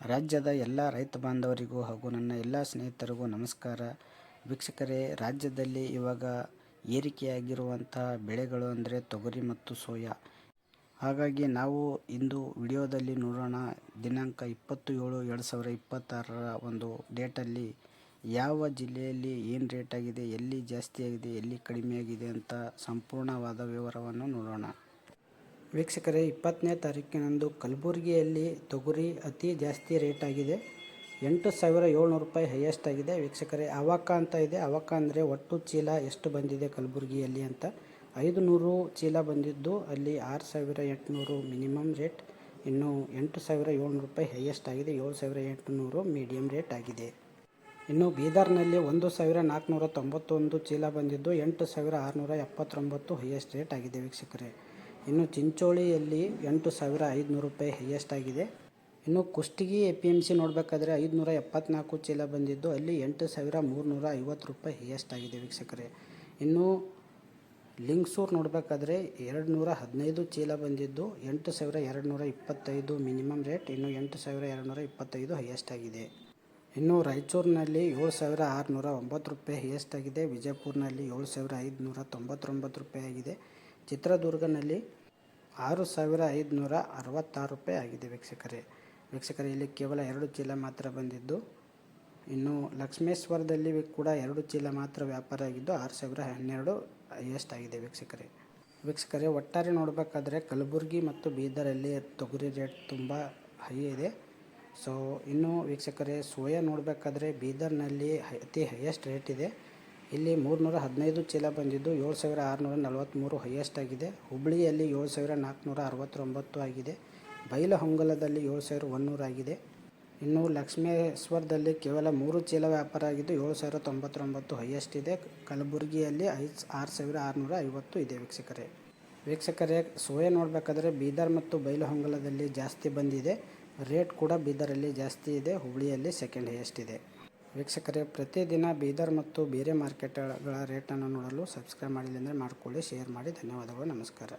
ರಾಜ್ಯದ ಎಲ್ಲ ರೈತ ಬಾಂಧವರಿಗೂ ಹಾಗೂ ನನ್ನ ಎಲ್ಲ ಸ್ನೇಹಿತರಿಗೂ ನಮಸ್ಕಾರ. ವೀಕ್ಷಕರೇ, ರಾಜ್ಯದಲ್ಲಿ ಇವಾಗ ಏರಿಕೆಯಾಗಿರುವಂಥ ಬೆಳೆಗಳು ಅಂದರೆ ತೊಗರಿ ಮತ್ತು ಸೋಯಾ. ಹಾಗಾಗಿ ನಾವು ಇಂದು ವಿಡಿಯೋದಲ್ಲಿ ನೋಡೋಣ, ದಿನಾಂಕ 20/7/2026 ಒಂದು ಡೇಟಲ್ಲಿ ಯಾವ ಜಿಲ್ಲೆಯಲ್ಲಿ ಏನು ರೇಟ್ ಆಗಿದೆ, ಎಲ್ಲಿ ಜಾಸ್ತಿ ಆಗಿದೆ, ಎಲ್ಲಿ ಕಡಿಮೆ ಆಗಿದೆ ಅಂತ ಸಂಪೂರ್ಣವಾದ ವಿವರವನ್ನು ನೋಡೋಣ. ವೀಕ್ಷಕರೇ, 20ನೇ ತಾರೀಕಿನಂದು ಕಲಬುರಗಿಯಲ್ಲಿ ತೊಗರಿ ಅತಿ ಜಾಸ್ತಿ ರೇಟ್ ಆಗಿದೆ. 8,700 ರೂಪಾಯಿ ಹೈಯೆಸ್ಟ್ ಆಗಿದೆ. ವೀಕ್ಷಕರೇ, ಅವಕ ಅಂತ ಇದೆ. ಅವಕ ಅಂದರೆ ಒಟ್ಟು ಚೀಲ ಎಷ್ಟು ಬಂದಿದೆ ಕಲಬುರಗಿಯಲ್ಲಿ ಅಂತ. 500 ಚೀಲ ಬಂದಿದ್ದು ಅಲ್ಲಿ 6,800 ಮಿನಿಮಮ್ ರೇಟ್. ಇನ್ನು 8,700 ರೂಪಾಯಿ ಹೈಯೆಸ್ಟ್ ಆಗಿದೆ. 7,800 ಮೀಡಿಯಮ್ ರೇಟ್ ಆಗಿದೆ. ಇನ್ನು ಬೀದರ್ನಲ್ಲಿ 1,491 ಚೀಲ ಬಂದಿದ್ದು 8,679 ಹೈಯೆಸ್ಟ್ ರೇಟ್ ಆಗಿದೆ ವೀಕ್ಷಕರೇ. ಇನ್ನು ಚಿಂಚೋಳಿಯಲ್ಲಿ 8,500 ರೂಪಾಯಿ ಹೈಯೆಸ್ಟ್ ಆಗಿದೆ. ಇನ್ನು ಕುಷ್ಟಗಿ APMC ನೋಡಬೇಕಾದ್ರೆ 574 ಚೀಲ ಬಂದಿದ್ದು ಅಲ್ಲಿ 8,350 ರೂಪಾಯಿ ಹೈಯೆಸ್ಟ್ ಆಗಿದೆ ವೀಕ್ಷಕರೇ. ಇನ್ನು ಲಿಂಗಸೂರು ನೋಡಬೇಕಾದ್ರೆ 215 ಚೀಲ ಬಂದಿದ್ದು 8,225 ಮಿನಿಮಮ್ ರೇಟ್. ಇನ್ನು 8,225 ಹೈಯೆಸ್ಟ್ ಆಗಿದೆ. ಇನ್ನು ರಾಯಚೂರಿನಲ್ಲಿ 7,609 ರೂಪಾಯಿ ಹೈಯೆಸ್ಟ್ ಆಗಿದೆ. ವಿಜಯಪುರನಲ್ಲಿ 7,599 ರೂಪಾಯಿ ಆಗಿದೆ. ಚಿತ್ರದುರ್ಗನಲ್ಲಿ 6,566 ರೂಪಾಯಿ ಆಗಿದೆ ವೀಕ್ಷಕರೇ. ಇಲ್ಲಿ ಕೇವಲ 2 ಚೀಲ ಮಾತ್ರ ಬಂದಿದ್ದು. ಇನ್ನು ಲಕ್ಷ್ಮೇಶ್ವರದಲ್ಲಿ ಕೂಡ 2 ಚೀಲ ಮಾತ್ರ ವ್ಯಾಪಾರ ಆಗಿದ್ದು 6,012 ಹೈಯೆಸ್ಟ್ ಆಗಿದೆ ವೀಕ್ಷಕರೇ. ಒಟ್ಟಾರೆ ನೋಡಬೇಕಾದ್ರೆ ಕಲಬುರಗಿ ಮತ್ತು ಬೀದರಲ್ಲಿ ತೊಗರಿ ರೇಟ್ ತುಂಬ ಹೈ ಇದೆ. ಸೊ ಇನ್ನು ವೀಕ್ಷಕರೇ, ಸೋಯಾ ನೋಡಬೇಕಾದ್ರೆ ಬೀದರ್ನಲ್ಲಿ ಅತಿ ಹೈಯೆಸ್ಟ್ ರೇಟ್ ಇದೆ. ಇಲ್ಲಿ 315 ಚೀಲ ಬಂದಿದ್ದು 7,643 ಹೈಯೆಸ್ಟ್ ಆಗಿದೆ. ಹುಬ್ಬಳ್ಳಿಯಲ್ಲಿ 7,469 ಆಗಿದೆ. ಬೈಲಹೊಂಗಲದಲ್ಲಿ 7,100 ಆಗಿದೆ. ಇನ್ನು ಲಕ್ಷ್ಮೇಶ್ವರದಲ್ಲಿ ಕೇವಲ 3 ಚೀಲ ವ್ಯಾಪಾರ ಆಗಿದ್ದು 7,099 ಹೈಯೆಸ್ಟ್ ಇದೆ. ಕಲಬುರಗಿಯಲ್ಲಿ 6,650 ಇದೆ ವೀಕ್ಷಕರೇ. ಸೋಯಾ ನೋಡಬೇಕಾದ್ರೆ ಬೀದರ್ ಮತ್ತು ಬೈಲಹೊಂಗಲದಲ್ಲಿ ಜಾಸ್ತಿ ಬಂದಿದೆ. ರೇಟ್ ಕೂಡ ಬೀದರಲ್ಲಿ ಜಾಸ್ತಿ ಇದೆ. ಹುಬ್ಬಳ್ಳಿಯಲ್ಲಿ ಸೆಕೆಂಡ್ ಹೈಯೆಸ್ಟ್ ಇದೆ ವೀಕ್ಷಕರೇ. ಪ್ರತಿದಿನ ಬೀದರ್ ಮತ್ತು ಬೇರೆ ಮಾರ್ಕೆಟ್ಗಳ ರೇಟನ್ನು ನೋಡಲು ಸಬ್ಸ್ಕ್ರೈಬ್ ಮಾಡಿಲ್ಲ ಅಂದರೆ ಮಾಡಿಕೊಳ್ಳಿ, ಶೇರ್ ಮಾಡಿ. ಧನ್ಯವಾದಗಳು, ನಮಸ್ಕಾರ.